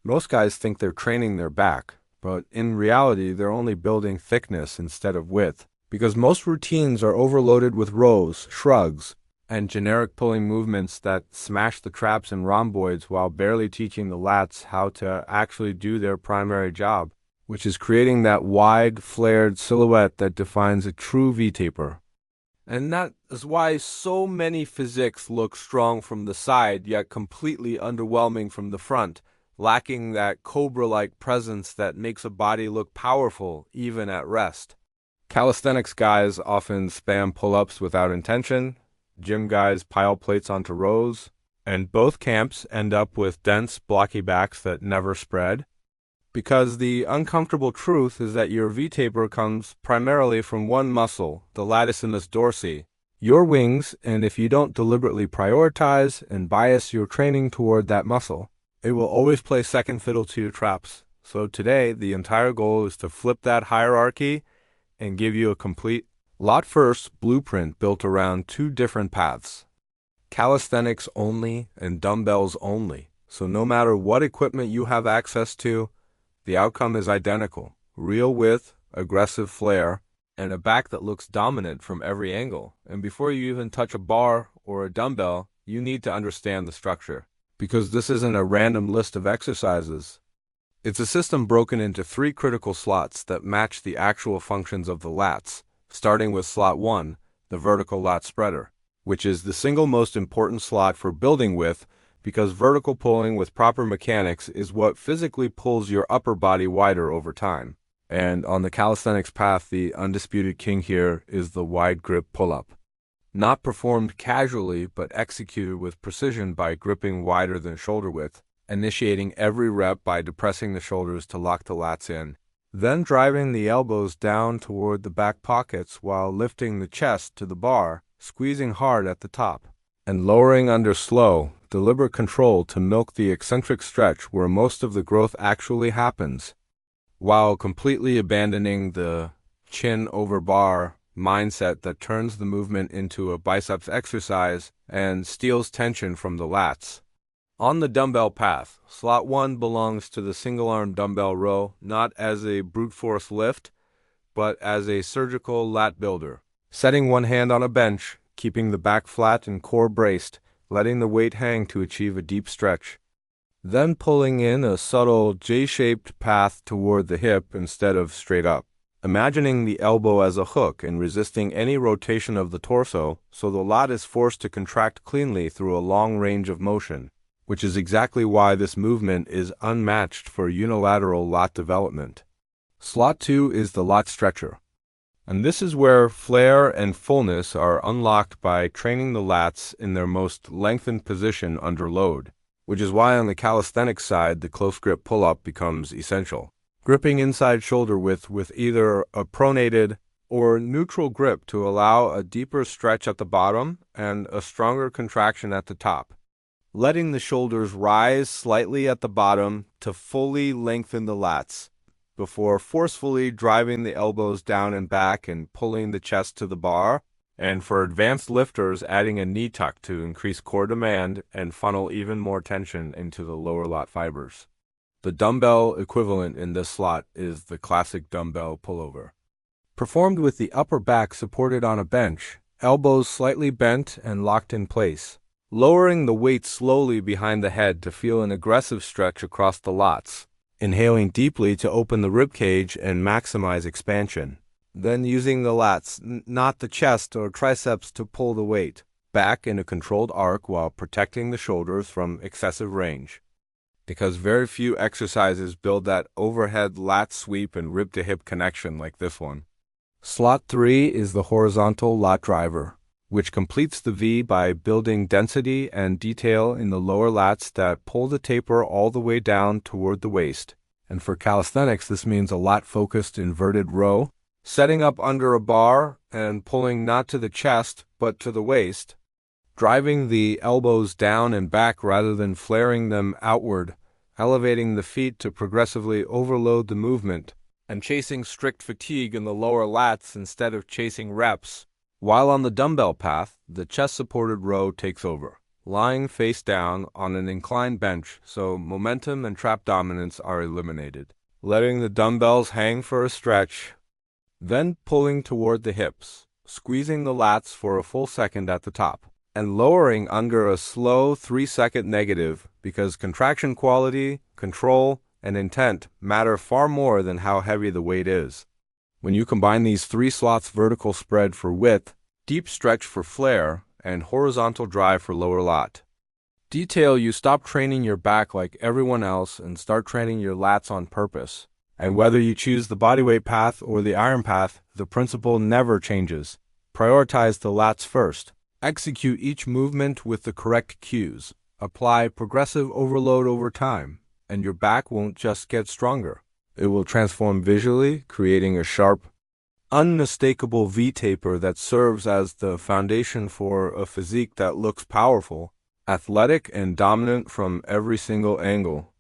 Most guys think they're training their back, but in reality, they're only building thickness instead of width, because most routines are overloaded with rows, shrugs, and generic pulling movements that smash the traps and rhomboids while barely teaching the lats how to actually do their primary job, which is creating that wide, flared silhouette that defines a true V-taper. And that is why so many physiques look strong from the side, yet completely underwhelming from the front, lacking that cobra-like presence that makes a body look powerful even at rest. Calisthenics guys often spam pull-ups without intention, gym guys pile plates onto rows, and both camps end up with dense, blocky backs that never spread. Because the uncomfortable truth is that your V-taper comes primarily from one muscle, the latissimus dorsi, your wings, and if you don't deliberately prioritize and bias your training toward that muscle, it will always play second fiddle to your traps. So today, the entire goal is to flip that hierarchy and give you a complete lot first blueprint built around two different paths: calisthenics only and dumbbells only. So no matter what equipment you have access to, the outcome is identical: real width, aggressive flare, and a back that looks dominant from every angle. And before you even touch a bar or a dumbbell, you need to understand the structure, because this isn't a random list of exercises. It's a system broken into 3 critical slots that match the actual functions of the lats, starting with slot 1, the vertical lat spreader, which is the single most important slot for building width, because vertical pulling with proper mechanics is what physically pulls your upper body wider over time. And on the calisthenics path, the undisputed king here is the wide grip pull-up. Not performed casually, but executed with precision by gripping wider than shoulder width, initiating every rep by depressing the shoulders to lock the lats in, then driving the elbows down toward the back pockets while lifting the chest to the bar, squeezing hard at the top, and lowering under slow, deliberate control to milk the eccentric stretch where most of the growth actually happens, while completely abandoning the chin over bar mindset that turns the movement into a biceps exercise and steals tension from the lats. On the dumbbell path, slot 1 belongs to the single-arm dumbbell row, not as a brute force lift, but as a surgical lat builder. Setting one hand on a bench, keeping the back flat and core braced, letting the weight hang to achieve a deep stretch. Then pulling in a subtle J-shaped path toward the hip instead of straight up. Imagining the elbow as a hook and resisting any rotation of the torso, so the lat is forced to contract cleanly through a long range of motion, which is exactly why this movement is unmatched for unilateral lat development. Slot 2 is the lat stretcher. And this is where flare and fullness are unlocked by training the lats in their most lengthened position under load, which is why on the calisthenics side the close grip pull-up becomes essential. Gripping inside shoulder width with either a pronated or neutral grip to allow a deeper stretch at the bottom and a stronger contraction at the top. Letting the shoulders rise slightly at the bottom to fully lengthen the lats, before forcefully driving the elbows down and back and pulling the chest to the bar, and for advanced lifters adding a knee tuck to increase core demand and funnel even more tension into the lower lat fibers. The dumbbell equivalent in this slot is the classic dumbbell pullover. Performed with the upper back supported on a bench, elbows slightly bent and locked in place, lowering the weight slowly behind the head to feel an aggressive stretch across the lats. Inhaling deeply to open the rib cage and maximize expansion. Then using the lats, not the chest or triceps, to pull the weight back in a controlled arc while protecting the shoulders from excessive range. Because very few exercises build that overhead lat sweep and rib to hip connection like this one. Slot 3 is the horizontal lat driver, which completes the V by building density and detail in the lower lats that pull the taper all the way down toward the waist. And for calisthenics, this means a lat-focused inverted row, setting up under a bar and pulling not to the chest, but to the waist, driving the elbows down and back rather than flaring them outward, elevating the feet to progressively overload the movement, and chasing strict fatigue in the lower lats instead of chasing reps. While on the dumbbell path, the chest-supported row takes over, lying face down on an inclined bench so momentum and trap dominance are eliminated. Letting the dumbbells hang for a stretch, then pulling toward the hips, squeezing the lats for a full second at the top, and lowering under a slow 3-second negative because contraction quality, control, and intent matter far more than how heavy the weight is. When you combine these 3 slots vertical spread for width, deep stretch for flare, and horizontal drive for lower lat, detail, you stop training your back like everyone else and start training your lats on purpose. And whether you choose the bodyweight path or the iron path, the principle never changes. Prioritize the lats first. Execute each movement with the correct cues. Apply progressive overload over time, and your back won't just get stronger. It will transform visually, creating a sharp, unmistakable V-taper that serves as the foundation for a physique that looks powerful, athletic, and dominant from every single angle.